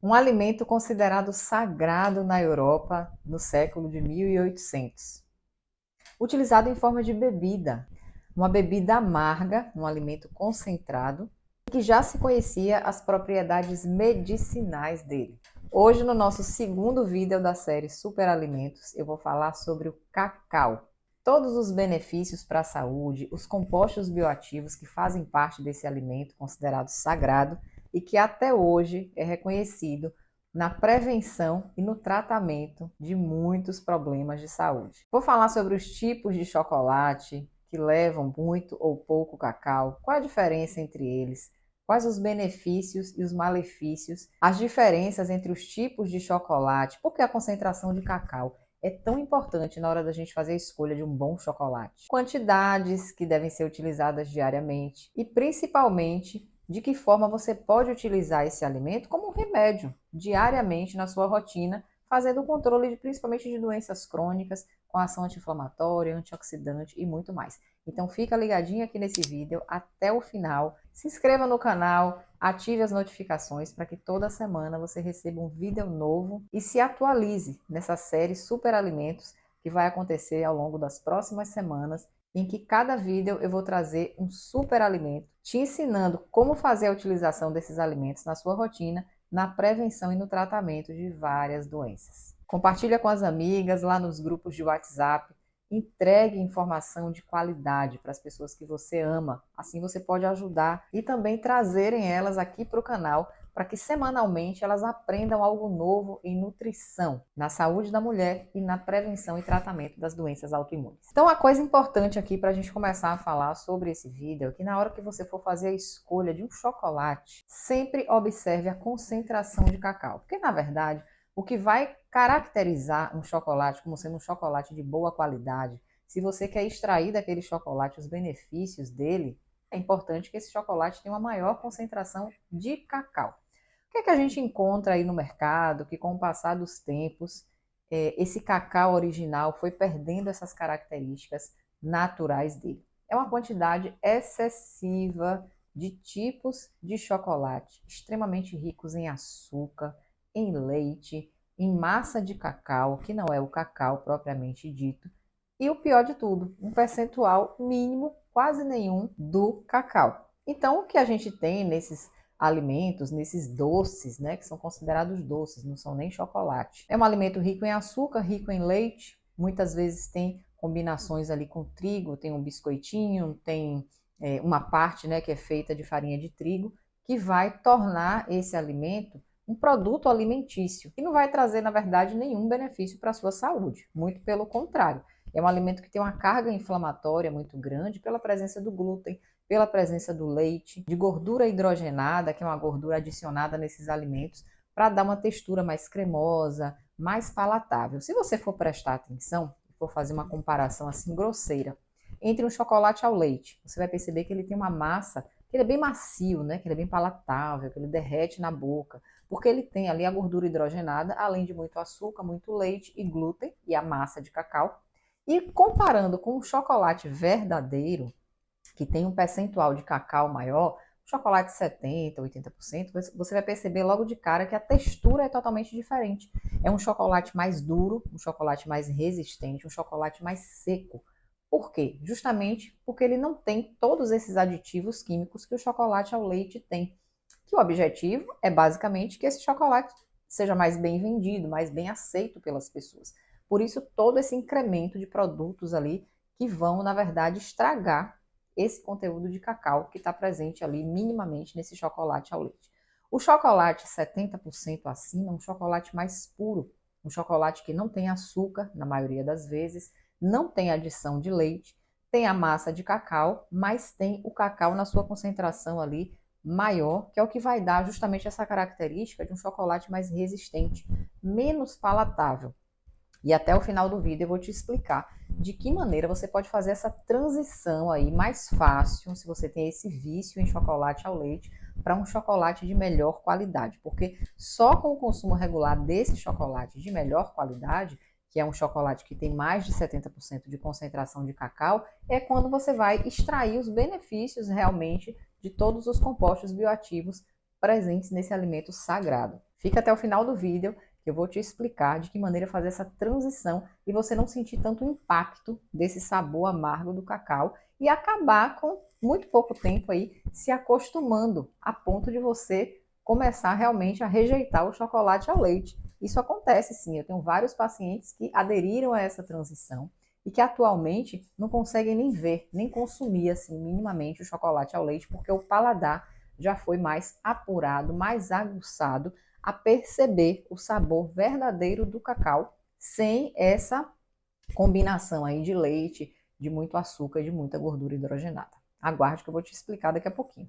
Um alimento considerado sagrado na Europa no século de 1800. Utilizado em forma de bebida, uma bebida amarga, um alimento concentrado, que já se conhecia as propriedades medicinais dele. Hoje, no nosso segundo vídeo da série Superalimentos, eu vou falar sobre o cacau. Todos os benefícios para a saúde, os compostos bioativos que fazem parte desse alimento considerado sagrado e que até hoje é reconhecido na prevenção e no tratamento de muitos problemas de saúde. Vou falar sobre os tipos de chocolate que levam muito ou pouco cacau, qual a diferença entre eles, quais os benefícios e os malefícios, as diferenças entre os tipos de chocolate, por que a concentração de cacau é tão importante na hora da gente fazer a escolha de um bom chocolate, quantidades que devem ser utilizadas diariamente e principalmente de que forma você pode utilizar esse alimento como um remédio diariamente na sua rotina, fazendo o controle principalmente de doenças crônicas, com ação anti-inflamatória, antioxidante e muito mais. Então fica ligadinho aqui nesse vídeo até o final, se inscreva no canal, ative as notificações para que toda semana você receba um vídeo novo e se atualize nessa série Superalimentos que vai acontecer ao longo das próximas semanas, em que cada vídeo eu vou trazer um super alimento, te ensinando como fazer a utilização desses alimentos na sua rotina, na prevenção e no tratamento de várias doenças. Compartilha com as amigas lá nos grupos de WhatsApp, entregue informação de qualidade para as pessoas que você ama, assim você pode ajudar e também trazerem elas aqui para o canal para que semanalmente elas aprendam algo novo em nutrição, na saúde da mulher e na prevenção e tratamento das doenças autoimunes. Então, a coisa importante aqui para a gente começar a falar sobre esse vídeo é que na hora que você for fazer a escolha de um chocolate, sempre observe a concentração de cacau, porque na verdade o que vai caracterizar um chocolate como sendo um chocolate de boa qualidade, se você quer extrair daquele chocolate os benefícios dele, é importante que esse chocolate tenha uma maior concentração de cacau. O que é que a gente encontra aí no mercado que com o passar dos tempos, esse cacau original foi perdendo essas características naturais dele? É uma quantidade excessiva de tipos de chocolate, extremamente ricos em açúcar, em leite, em massa de cacau, que não é o cacau propriamente dito, e o pior de tudo, um percentual mínimo, quase nenhum, do cacau. Então, o que a gente tem nesses alimentos, nesses doces, né, que são considerados doces, não são nem chocolate. É um alimento rico em açúcar, rico em leite, muitas vezes tem combinações ali com trigo, tem um biscoitinho, tem uma parte, né, que é feita de farinha de trigo, que vai tornar esse alimento um produto alimentício, que não vai trazer, na verdade, nenhum benefício para a sua saúde, muito pelo contrário. É um alimento que tem uma carga inflamatória muito grande pela presença do glúten, pela presença do leite, de gordura hidrogenada, que é uma gordura adicionada nesses alimentos, para dar uma textura mais cremosa, mais palatável. Se você for prestar atenção, for fazer uma comparação assim grosseira entre um chocolate ao leite, você vai perceber que ele tem uma massa, que ele é bem macio, né? Que ele é bem palatável, que ele derrete na boca, porque ele tem ali a gordura hidrogenada, além de muito açúcar, muito leite e glúten e a massa de cacau. E comparando com o chocolate verdadeiro, que tem um percentual de cacau maior, chocolate 70%, 80%, você vai perceber logo de cara que a textura é totalmente diferente. É um chocolate mais duro, um chocolate mais resistente, um chocolate mais seco. Por quê? Justamente porque ele não tem todos esses aditivos químicos que o chocolate ao leite tem. Que o objetivo é basicamente que esse chocolate seja mais bem vendido, mais bem aceito pelas pessoas. Por isso, todo esse incremento de produtos ali que vão, na verdade, estragar esse conteúdo de cacau que está presente ali minimamente nesse chocolate ao leite. O chocolate 70% acima é um chocolate mais puro, um chocolate que não tem açúcar, na maioria das vezes, não tem adição de leite, tem a massa de cacau, mas tem o cacau na sua concentração ali maior, que é o que vai dar justamente essa característica de um chocolate mais resistente, menos palatável. E até o final do vídeo eu vou te explicar de que maneira você pode fazer essa transição aí mais fácil, se você tem esse vício em chocolate ao leite, para um chocolate de melhor qualidade. Porque só com o consumo regular desse chocolate de melhor qualidade, que é um chocolate que tem mais de 70% de concentração de cacau, é quando você vai extrair os benefícios realmente de todos os compostos bioativos presentes nesse alimento sagrado. Fica até o final do vídeo que eu vou te explicar de que maneira fazer essa transição e você não sentir tanto impacto desse sabor amargo do cacau e acabar com muito pouco tempo aí se acostumando a ponto de você começar realmente a rejeitar o chocolate ao leite. Isso acontece sim, eu tenho vários pacientes que aderiram a essa transição e que atualmente não conseguem nem ver, nem consumir assim minimamente o chocolate ao leite, porque o paladar já foi mais apurado, mais aguçado a perceber o sabor verdadeiro do cacau sem essa combinação aí de leite, de muito açúcar e de muita gordura hidrogenada. Aguarde que eu vou te explicar daqui a pouquinho.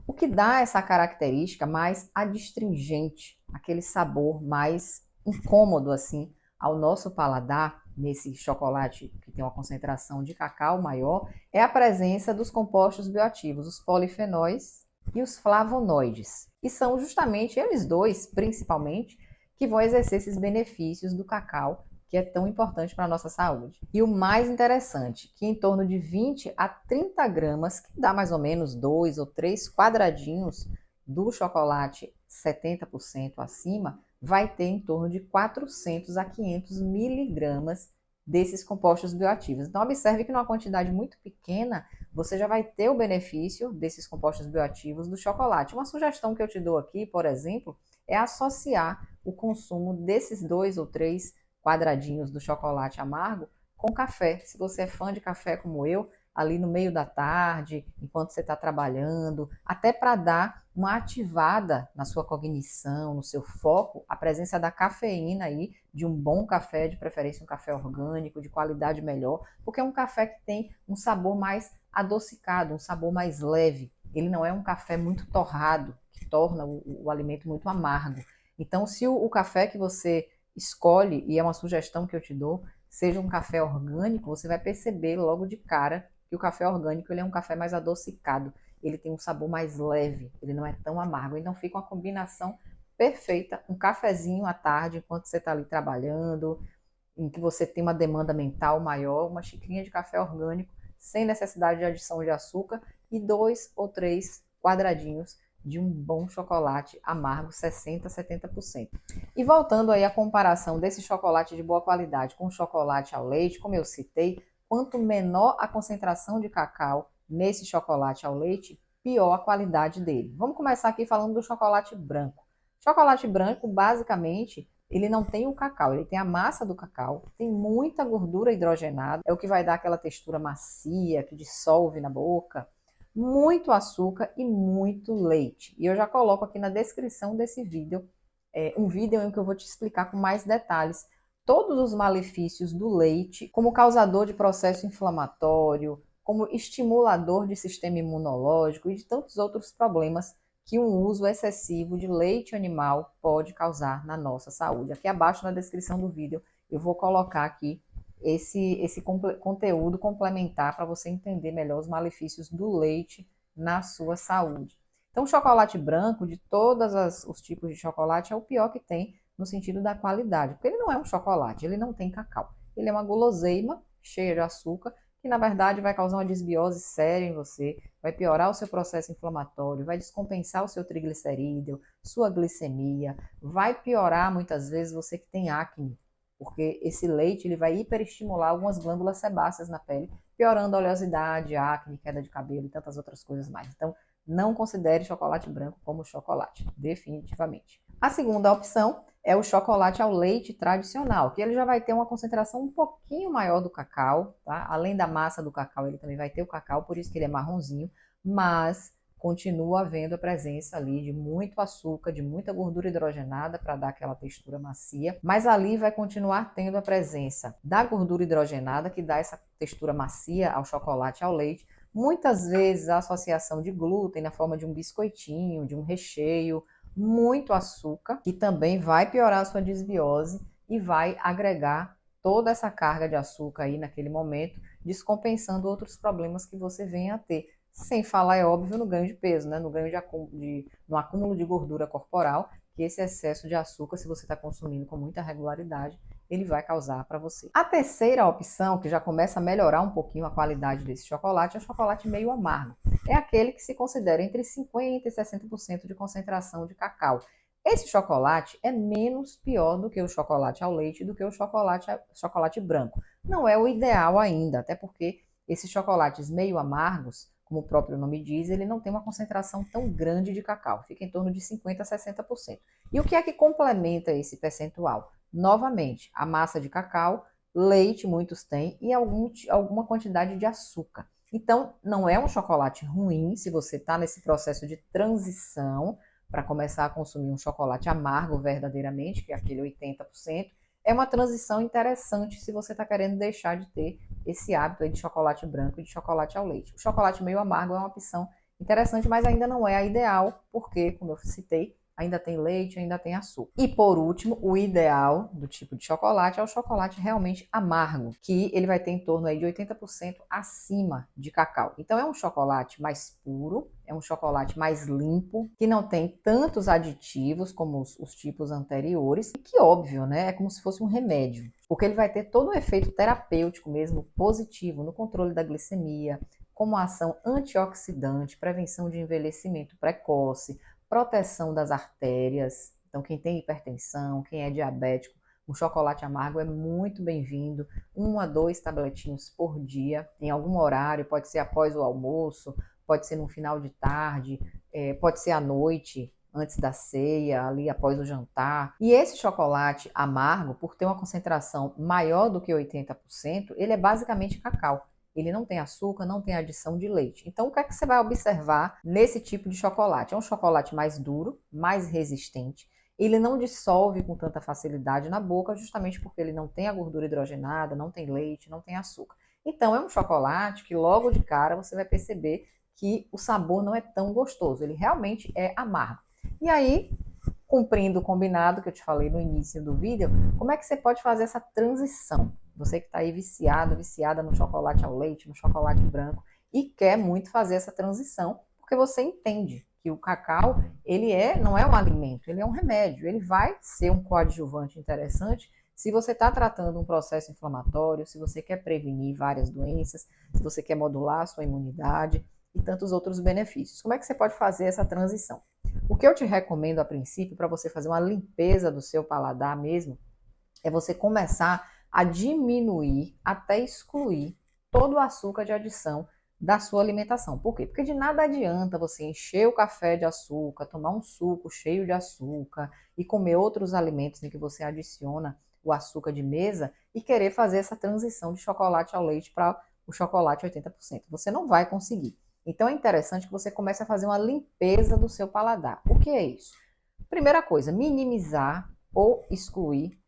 O que dá essa característica mais adstringente, aquele sabor mais incômodo assim ao nosso paladar, nesse chocolate que tem uma concentração de cacau maior, é a presença dos compostos bioativos, os polifenóis e os flavonoides. E são justamente eles dois, principalmente, que vão exercer esses benefícios do cacau, que é tão importante para a nossa saúde. E o mais interessante, que em torno de 20 a 30 gramas, que dá mais ou menos 2 ou 3 quadradinhos do chocolate 70% acima, vai ter em torno de 400 a 500 miligramas desses compostos bioativos. Então, observe que numa quantidade muito pequena, você já vai ter o benefício desses compostos bioativos do chocolate. Uma sugestão que eu te dou aqui, por exemplo, é associar o consumo desses 2 ou 3 quadradinhos do chocolate amargo com café. Se você é fã de café como eu, ali no meio da tarde, enquanto você está trabalhando, até para dar uma ativada na sua cognição, no seu foco, a presença da cafeína aí, de um bom café, de preferência um café orgânico, de qualidade melhor, porque é um café que tem um sabor mais adocicado, um sabor mais leve. Ele não é um café muito torrado, que torna o alimento muito amargo. Então, se o café que você escolhe, e é uma sugestão que eu te dou, seja um café orgânico, você vai perceber logo de cara que o café orgânico ele é um café mais adocicado, ele tem um sabor mais leve, ele não é tão amargo, então fica uma combinação perfeita, um cafezinho à tarde, enquanto você está ali trabalhando, em que você tem uma demanda mental maior, uma xicrinha de café orgânico, sem necessidade de adição de açúcar, e 2 ou 3 quadradinhos de um bom chocolate amargo, 60% a 70%. E voltando aí à comparação desse chocolate de boa qualidade com o chocolate ao leite, como eu citei, quanto menor a concentração de cacau nesse chocolate ao leite, pior a qualidade dele. Vamos começar aqui falando do chocolate branco. Chocolate branco, basicamente, ele não tem o cacau, ele tem a massa do cacau, tem muita gordura hidrogenada, é o que vai dar aquela textura macia, que dissolve na boca, muito açúcar e muito leite. E eu já coloco aqui na descrição desse vídeo, um vídeo em que eu vou te explicar com mais detalhes todos os malefícios do leite como causador de processo inflamatório, como estimulador de sistema imunológico e de tantos outros problemas que um uso excessivo de leite animal pode causar na nossa saúde. Aqui abaixo na descrição do vídeo eu vou colocar aqui esse conteúdo complementar para você entender melhor os malefícios do leite na sua saúde. Então, o chocolate branco, de todos os tipos de chocolate, é o pior que tem no sentido da qualidade, porque ele não é um chocolate, ele não tem cacau. Ele é uma guloseima cheia de açúcar, que na verdade vai causar uma desbiose séria em você, vai piorar o seu processo inflamatório, vai descompensar o seu triglicerídeo, sua glicemia, vai piorar muitas vezes você que tem acne, porque esse leite ele vai hiperestimular algumas glândulas sebáceas na pele, piorando a oleosidade, acne, queda de cabelo e tantas outras coisas mais. Então, não considere chocolate branco como chocolate, definitivamente. A segunda opção é o chocolate ao leite tradicional, que ele já vai ter uma concentração um pouquinho maior do cacau, tá? Além da massa do cacau, ele também vai ter o cacau, por isso que ele é marronzinho, mas continua havendo a presença ali de muito açúcar, de muita gordura hidrogenada para dar aquela textura macia, mas ali vai continuar tendo a presença da gordura hidrogenada que dá essa textura macia ao chocolate ao leite, muitas vezes a associação de glúten na forma de um biscoitinho, de um recheio, muito açúcar, que também vai piorar a sua desbiose e vai agregar toda essa carga de açúcar aí naquele momento, descompensando outros problemas que você venha a ter. Sem falar, é óbvio, no ganho de peso, né? No ganho no acúmulo de gordura corporal, que esse excesso de açúcar, se você está consumindo com muita regularidade, ele vai causar para você. A terceira opção, que já começa a melhorar um pouquinho a qualidade desse chocolate, é o chocolate meio amargo. É aquele que se considera entre 50% e 60% de concentração de cacau. Esse chocolate é menos pior do que o chocolate ao leite, do que o chocolate branco. Não é o ideal ainda, até porque esses chocolates meio amargos, como o próprio nome diz, ele não tem uma concentração tão grande de cacau, fica em torno de 50% a 60%. E o que é que complementa esse percentual? Novamente, a massa de cacau, leite, muitos têm, e alguma quantidade de açúcar. Então, não é um chocolate ruim se você está nesse processo de transição para começar a consumir um chocolate amargo verdadeiramente, que é aquele 80%. É uma transição interessante se você está querendo deixar de ter esse hábito aí de chocolate branco e de chocolate ao leite. O chocolate meio amargo é uma opção interessante, mas ainda não é a ideal, porque, como eu citei, ainda tem leite, ainda tem açúcar. E por último, o ideal do tipo de chocolate é o chocolate realmente amargo, que ele vai ter em torno aí de 80% acima de cacau. Então é um chocolate mais puro, é um chocolate mais limpo, que não tem tantos aditivos como os tipos anteriores, e que óbvio, né, é como se fosse um remédio, porque ele vai ter todo um efeito terapêutico mesmo, positivo, no controle da glicemia, como ação antioxidante, prevenção de envelhecimento precoce, proteção das artérias. Então, quem tem hipertensão, quem é diabético, o chocolate amargo é muito bem-vindo. 1 a 2 tabletinhos por dia, em algum horário, pode ser após o almoço, pode ser no final de tarde, pode ser à noite, antes da ceia, ali após o jantar. E esse chocolate amargo, por ter uma concentração maior do que 80%, ele é basicamente cacau. Ele não tem açúcar, não tem adição de leite. Então, o que é que você vai observar nesse tipo de chocolate? É um chocolate mais duro, mais resistente. Ele não dissolve com tanta facilidade na boca, justamente porque ele não tem a gordura hidrogenada, não tem leite, não tem açúcar. Então, é um chocolate que logo de cara você vai perceber que o sabor não é tão gostoso. Ele realmente é amargo. E aí, cumprindo o combinado que eu te falei no início do vídeo, como é que você pode fazer essa transição? Você que está aí viciado, viciada no chocolate ao leite, no chocolate branco, e quer muito fazer essa transição, porque você entende que o cacau, não é um alimento, ele é um remédio, ele vai ser um coadjuvante interessante se você está tratando um processo inflamatório, se você quer prevenir várias doenças, se você quer modular a sua imunidade e tantos outros benefícios. Como é que você pode fazer essa transição? O que eu te recomendo a princípio, para você fazer uma limpeza do seu paladar mesmo, é você começar a diminuir até excluir todo o açúcar de adição da sua alimentação. Por quê? Porque de nada adianta você encher o café de açúcar, tomar um suco cheio de açúcar e comer outros alimentos em que você adiciona o açúcar de mesa e querer fazer essa transição de chocolate ao leite para o chocolate 80%. Você não vai conseguir. Então é interessante que você comece a fazer uma limpeza do seu paladar. O que é isso? Primeira coisa, minimizar ou excluir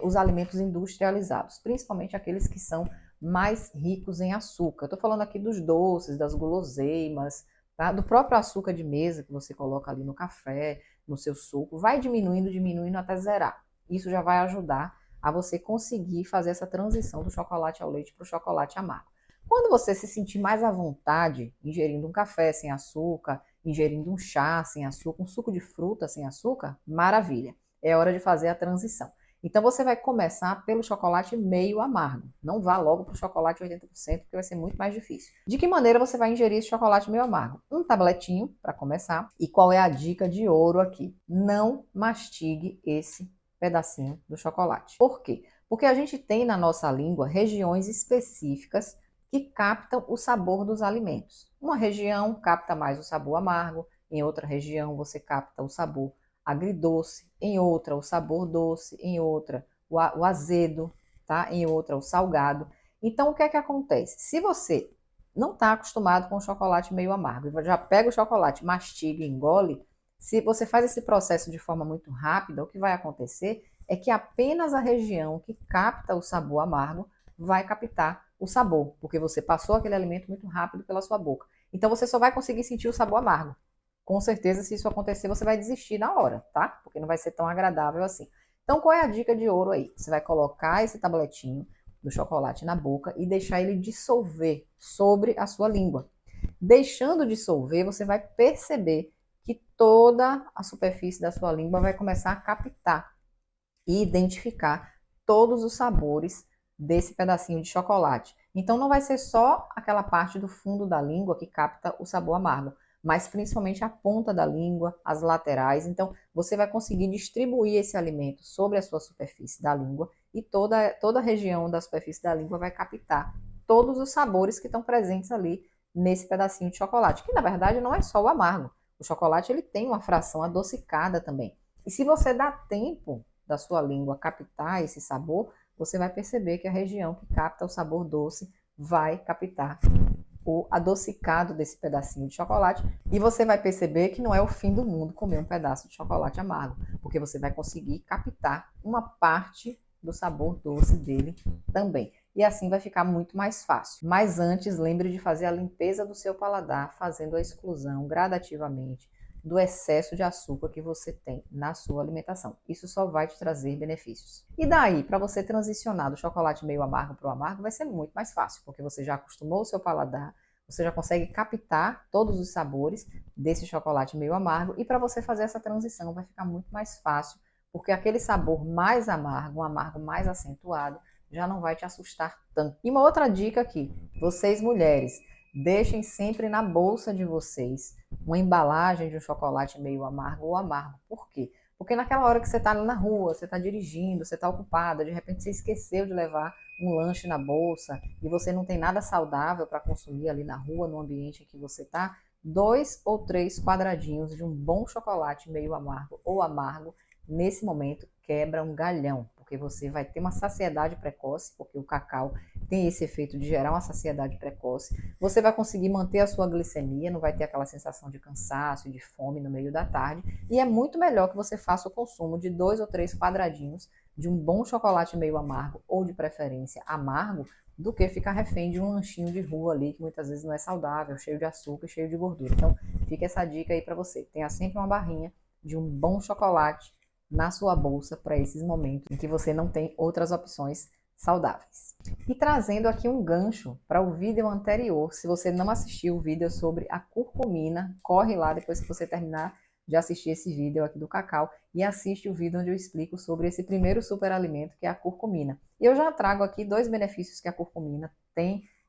os alimentos industrializados, principalmente aqueles que são mais ricos em açúcar. Estou falando aqui dos doces, das guloseimas, tá? Do próprio açúcar de mesa que você coloca ali no café, no seu suco, vai diminuindo, diminuindo até zerar. Isso já vai ajudar a você conseguir fazer essa transição do chocolate ao leite para o chocolate amargo. Quando você se sentir mais à vontade, ingerindo um café sem açúcar, ingerindo um chá sem açúcar, um suco de fruta sem açúcar, maravilha. É hora de fazer a transição. Então você vai começar pelo chocolate meio amargo. Não vá logo para o chocolate 80%, porque vai ser muito mais difícil. De que maneira você vai ingerir esse chocolate meio amargo? Um tabletinho para começar. E qual é a dica de ouro aqui? Não mastigue esse pedacinho do chocolate. Por quê? Porque a gente tem na nossa língua regiões específicas que captam o sabor dos alimentos. Uma região capta mais o sabor amargo, em outra região você capta o sabor agridoce, em outra o sabor doce, em outra o azedo, tá? Em outra o salgado. Então o que é que acontece? Se você não está acostumado com o chocolate meio amargo, já pega o chocolate, mastiga e engole, se você faz esse processo de forma muito rápida, o que vai acontecer é que apenas a região que capta o sabor amargo vai captar o sabor, porque você passou aquele alimento muito rápido pela sua boca. Então você só vai conseguir sentir o sabor amargo. Com certeza, se isso acontecer, você vai desistir na hora, tá? Porque não vai ser tão agradável assim. Então, qual é a dica de ouro aí? Você vai colocar esse tabletinho do chocolate na boca e deixar ele dissolver sobre a sua língua. Deixando dissolver, você vai perceber que toda a superfície da sua língua vai começar a captar e identificar todos os sabores desse pedacinho de chocolate. Então, não vai ser só aquela parte do fundo da língua que capta o sabor amargo, mas principalmente a ponta da língua, as laterais. Então, você vai conseguir distribuir esse alimento sobre a sua superfície da língua e toda a região da superfície da língua vai captar todos os sabores que estão presentes ali nesse pedacinho de chocolate, que na verdade não é só o amargo. O chocolate ele tem uma fração adocicada também. E se você dá tempo da sua língua captar esse sabor, você vai perceber que a região que capta o sabor doce vai captar o adocicado desse pedacinho de chocolate e você vai perceber que não é o fim do mundo comer um pedaço de chocolate amargo, porque você vai conseguir captar uma parte do sabor doce dele também. E assim vai ficar muito mais fácil. Mas antes, lembre de fazer a limpeza do seu paladar, fazendo a exclusão gradativamente do excesso de açúcar que você tem na sua alimentação. Isso só vai te trazer benefícios. E daí, para você transicionar do chocolate meio amargo para o amargo, vai ser muito mais fácil, porque você já acostumou o seu paladar, você já consegue captar todos os sabores desse chocolate meio amargo, e para você fazer essa transição vai ficar muito mais fácil, porque aquele sabor mais amargo, um amargo mais acentuado, já não vai te assustar tanto. E uma outra dica aqui, vocês mulheres, deixem sempre na bolsa de vocês uma embalagem de um chocolate meio amargo ou amargo. Por quê? Porque naquela hora que você está na rua, você está dirigindo, você está ocupada, de repente você esqueceu de levar um lanche na bolsa e você não tem nada saudável para consumir ali na rua, no ambiente em que você está, 2 ou 3 quadradinhos de um bom chocolate meio amargo ou amargo, nesse momento quebra um galhão, porque você vai ter uma saciedade precoce, porque o cacau tem esse efeito de gerar uma saciedade precoce. Você vai conseguir manter a sua glicemia, não vai ter aquela sensação de cansaço e de fome no meio da tarde. E é muito melhor que você faça o consumo de 2 ou 3 quadradinhos de um bom chocolate meio amargo, ou de preferência amargo, do que ficar refém de um lanchinho de rua ali, que muitas vezes não é saudável, cheio de açúcar, cheio de gordura. Então, fica essa dica aí para você. Tenha sempre uma barrinha de um bom chocolate na sua bolsa para esses momentos em que você não tem outras opções saudáveis. E trazendo aqui um gancho para o vídeo anterior, se você não assistiu o vídeo sobre a curcumina, corre lá depois que você terminar de assistir esse vídeo aqui do cacau e assiste o vídeo onde eu explico sobre esse primeiro superalimento que é a curcumina. E eu já trago aqui 2 benefícios que a curcumina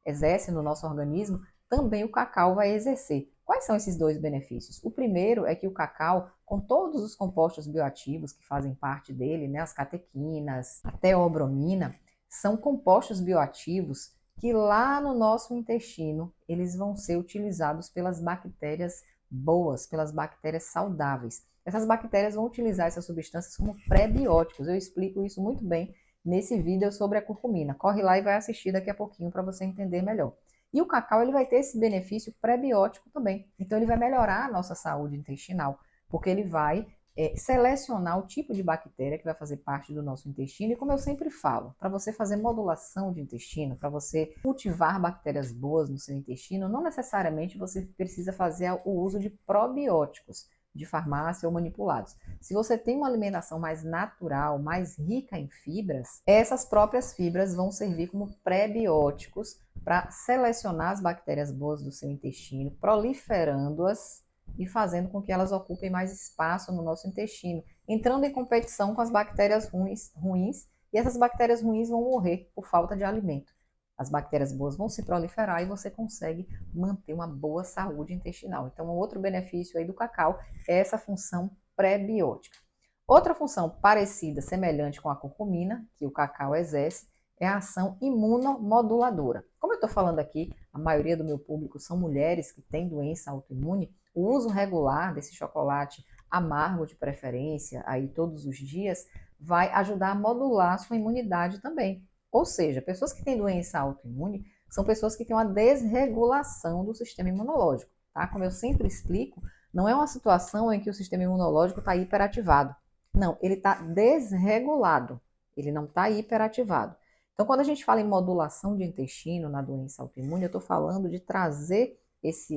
exerce no nosso organismo, também o cacau vai exercer. Quais são esses 2 benefícios? O primeiro é que o cacau, com todos os compostos bioativos que fazem parte dele, né, as catequinas, a teobromina, são compostos bioativos que lá no nosso intestino eles vão ser utilizados pelas bactérias boas, pelas bactérias saudáveis. Essas bactérias vão utilizar essas substâncias como pré-bióticos. Eu explico isso muito bem nesse vídeo sobre a curcumina. Corre lá e vai assistir daqui a pouquinho para você entender melhor. E o cacau ele vai ter esse benefício pré-biótico também. Então ele vai melhorar a nossa saúde intestinal, porque ele vai selecionar o tipo de bactéria que vai fazer parte do nosso intestino. E como eu sempre falo, para você fazer modulação de intestino, para você cultivar bactérias boas no seu intestino, não necessariamente você precisa fazer o uso de probióticos de farmácia ou manipulados. Se você tem uma alimentação mais natural, mais rica em fibras, essas próprias fibras vão servir como pré-bióticos para selecionar as bactérias boas do seu intestino, proliferando-as e fazendo com que elas ocupem mais espaço no nosso intestino, entrando em competição com as bactérias ruins, e essas bactérias ruins vão morrer por falta de alimento. As bactérias boas vão se proliferar e você consegue manter uma boa saúde intestinal. Então, um outro benefício aí do cacau é essa função pré-biótica. Outra função parecida, semelhante com a curcumina, que o cacau exerce, é a ação imunomoduladora. Como eu estou falando aqui, a maioria do meu público são mulheres que têm doença autoimune, o uso regular desse chocolate amargo de preferência, aí todos os dias, vai ajudar a modular a sua imunidade também. Ou seja, pessoas que têm doença autoimune são pessoas que têm uma desregulação do sistema imunológico, tá? Como eu sempre explico, não é uma situação em que o sistema imunológico está hiperativado. Não, ele está desregulado, ele não está hiperativado. Então, quando a gente fala em modulação de intestino na doença autoimune, eu estou falando de trazer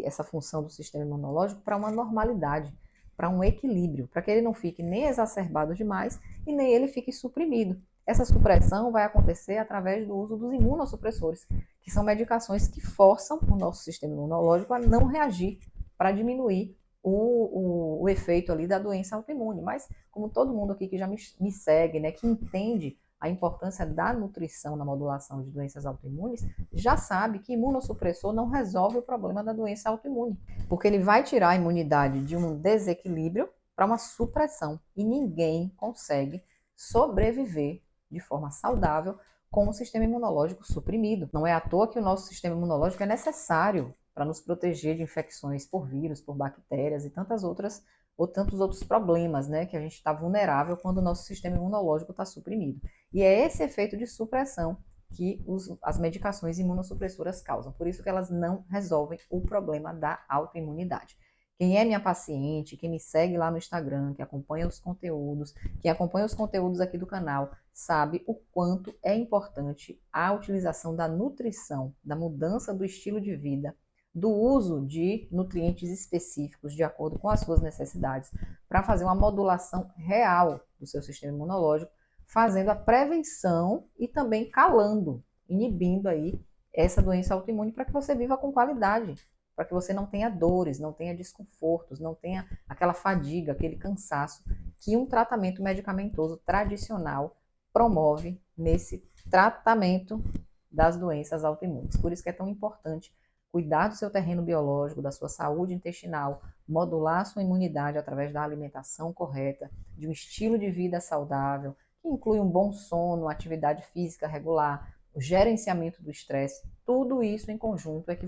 essa função do sistema imunológico para uma normalidade, para um equilíbrio, para que ele não fique nem exacerbado demais e nem ele fique suprimido. Essa supressão vai acontecer através do uso dos imunossupressores, que são medicações que forçam o nosso sistema imunológico a não reagir para diminuir o efeito ali da doença autoimune. Mas, como todo mundo aqui que já me segue, né, que entende a importância da nutrição na modulação de doenças autoimunes, já sabe que imunossupressor não resolve o problema da doença autoimune, porque ele vai tirar a imunidade de um desequilíbrio para uma supressão, e ninguém consegue sobreviver de forma saudável com o sistema imunológico suprimido. Não é à toa que o nosso sistema imunológico é necessário para nos proteger de infecções por vírus, por bactérias e tantos outros problemas, né, que a gente está vulnerável quando o nosso sistema imunológico está suprimido. E é esse efeito de supressão que as medicações imunossupressoras causam. Por isso que elas não resolvem o problema da autoimunidade. Quem é minha paciente, quem me segue lá no Instagram, que acompanha os conteúdos, quem acompanha os conteúdos aqui do canal, sabe o quanto é importante a utilização da nutrição, da mudança do estilo de vida, do uso de nutrientes específicos de acordo com as suas necessidades, para fazer uma modulação real do seu sistema imunológico, fazendo a prevenção e também calando, inibindo aí essa doença autoimune para que você viva com qualidade, para que você não tenha dores, não tenha desconfortos, não tenha aquela fadiga, aquele cansaço que um tratamento medicamentoso tradicional promove nesse tratamento das doenças autoimunes. Por isso que é tão importante cuidar do seu terreno biológico, da sua saúde intestinal, modular a sua imunidade através da alimentação correta, de um estilo de vida saudável, que inclui um bom sono, atividade física regular, o gerenciamento do estresse. Tudo isso em conjunto é que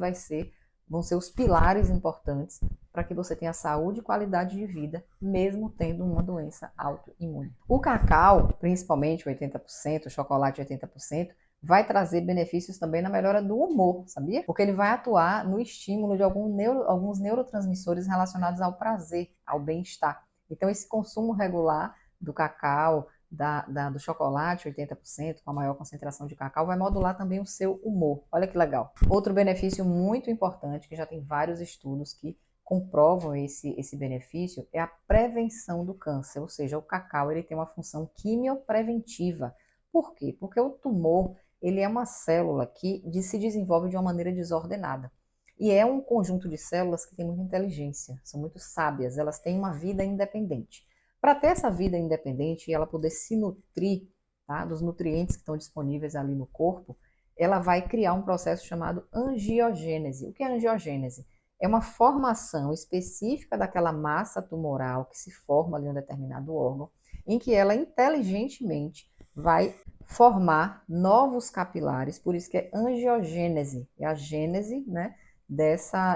vão ser os pilares importantes para que você tenha saúde e qualidade de vida, mesmo tendo uma doença autoimune. O cacau, principalmente 80%, o chocolate 80%, vai trazer benefícios também na melhora do humor, sabia? Porque ele vai atuar no estímulo de alguns neurotransmissores relacionados ao prazer, ao bem-estar. Então, esse consumo regular do cacau, do chocolate, 80%, com a maior concentração de cacau, vai modular também o seu humor. Olha que legal. Outro benefício muito importante, que já tem vários estudos que comprovam esse benefício, é a prevenção do câncer. Ou seja, o cacau ele tem uma função quimiopreventiva. Por quê? Porque o tumor ele é uma célula que se desenvolve de uma maneira desordenada. E é um conjunto de células que tem muita inteligência, são muito sábias, elas têm uma vida independente. Para ter essa vida independente e ela poder se nutrir, tá, dos nutrientes que estão disponíveis ali no corpo, ela vai criar um processo chamado angiogênese. O que é angiogênese? É uma formação específica daquela massa tumoral que se forma ali em um determinado órgão, em que ela inteligentemente vai formar novos capilares, por isso que é angiogênese, é a gênese, né,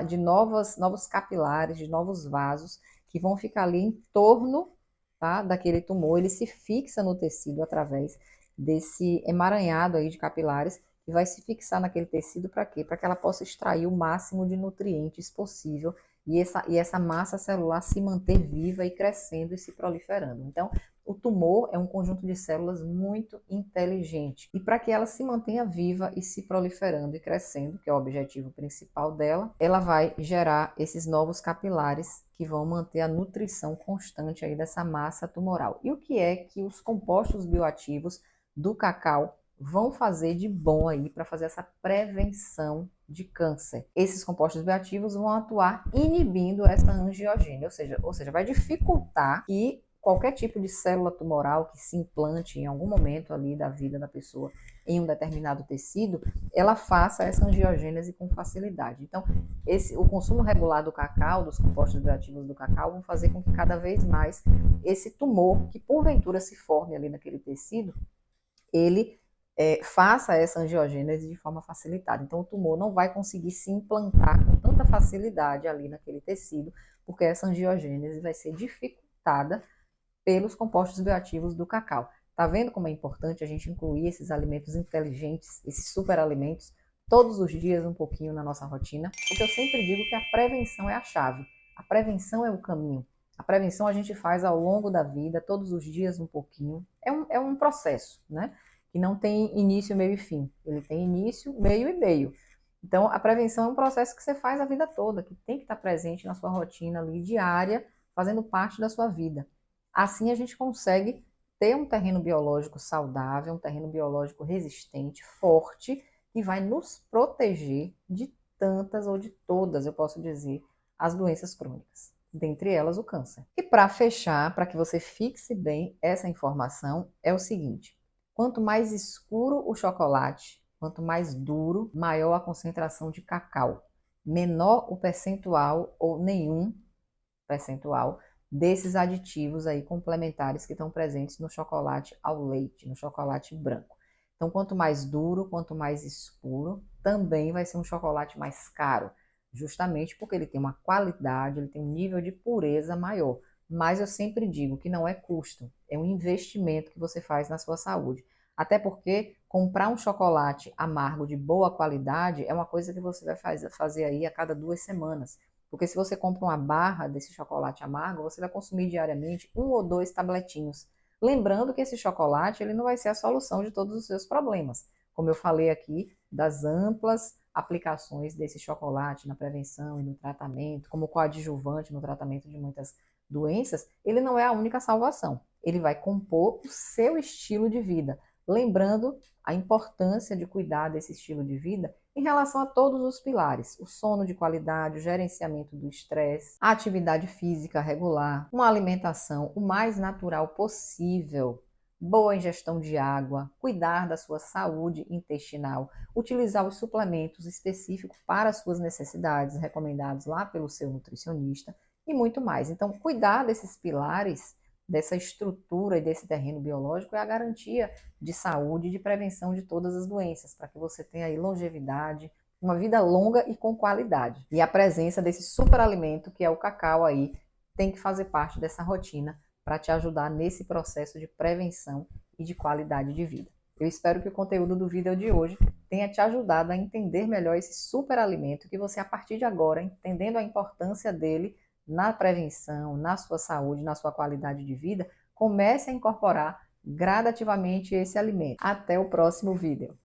de novos capilares, de novos vasos que vão ficar ali em torno, tá, daquele tumor. Ele se fixa no tecido através desse emaranhado aí de capilares que vai se fixar naquele tecido para quê? Para que ela possa extrair o máximo de nutrientes possível e essa massa celular se manter viva e crescendo e se proliferando. Então, o tumor é um conjunto de células muito inteligente. E para que ela se mantenha viva e se proliferando e crescendo, que é o objetivo principal dela, ela vai gerar esses novos capilares que vão manter a nutrição constante aí dessa massa tumoral. E o que é que os compostos bioativos do cacau vão fazer de bom aí para fazer essa prevenção de câncer? Esses compostos bioativos vão atuar inibindo essa angiogênese, ou seja, vai dificultar que qualquer tipo de célula tumoral que se implante em algum momento ali da vida da pessoa em um determinado tecido, ela faça essa angiogênese com facilidade. Então, o consumo regular do cacau, dos compostos bioativos do cacau, vão fazer com que cada vez mais esse tumor, que porventura se forme ali naquele tecido, ele faça essa angiogênese de forma facilitada. Então, o tumor não vai conseguir se implantar com tanta facilidade ali naquele tecido, porque essa angiogênese vai ser dificultada pelos compostos bioativos do cacau. Tá vendo como é importante a gente incluir esses alimentos inteligentes, esses superalimentos, todos os dias um pouquinho na nossa rotina? Porque eu sempre digo que a prevenção é a chave. A prevenção é o caminho. A prevenção a gente faz ao longo da vida, todos os dias um pouquinho. É um processo, né? Que não tem início, meio e fim. Ele tem início, meio e meio. Então, a prevenção é um processo que você faz a vida toda, que tem que estar presente na sua rotina ali diária, fazendo parte da sua vida. Assim a gente consegue ter um terreno biológico saudável, um terreno biológico resistente, forte, que vai nos proteger de tantas ou de todas, eu posso dizer, as doenças crônicas, dentre elas o câncer. E para fechar, para que você fixe bem essa informação, é o seguinte: Quanto mais escuro o chocolate, quanto mais duro, maior a concentração de cacau. Menor o percentual ou nenhum percentual desses aditivos aí complementares que estão presentes no chocolate ao leite, no chocolate branco. Então, quanto mais duro, quanto mais escuro, também vai ser um chocolate mais caro, justamente porque ele tem uma qualidade, ele tem um nível de pureza maior. Mas eu sempre digo que não é custo, é um investimento que você faz na sua saúde. Até porque comprar um chocolate amargo de boa qualidade é uma coisa que você vai fazer aí a cada 2 semanas. Porque se você compra uma barra desse chocolate amargo, você vai consumir diariamente 1 ou 2 tabletinhos. Lembrando que esse chocolate ele não vai ser a solução de todos os seus problemas. Como eu falei aqui, das amplas aplicações desse chocolate na prevenção e no tratamento, como coadjuvante no tratamento de muitas doenças, ele não é a única salvação. Ele vai compor o seu estilo de vida. Lembrando a importância de cuidar desse estilo de vida em relação a todos os pilares: o sono de qualidade, o gerenciamento do estresse, a atividade física regular, uma alimentação o mais natural possível, boa ingestão de água, cuidar da sua saúde intestinal, utilizar os suplementos específicos para as suas necessidades, recomendados lá pelo seu nutricionista, e muito mais. Então, cuidar desses pilares, dessa estrutura e desse terreno biológico é a garantia de saúde e de prevenção de todas as doenças, para que você tenha aí longevidade, uma vida longa e com qualidade. E a presença desse superalimento, que é o cacau aí, tem que fazer parte dessa rotina para te ajudar nesse processo de prevenção e de qualidade de vida. Eu espero que o conteúdo do vídeo de hoje tenha te ajudado a entender melhor esse superalimento, que você, a partir de agora, entendendo a importância dele na prevenção, na sua saúde, na sua qualidade de vida, comece a incorporar gradativamente esse alimento. Até o próximo vídeo.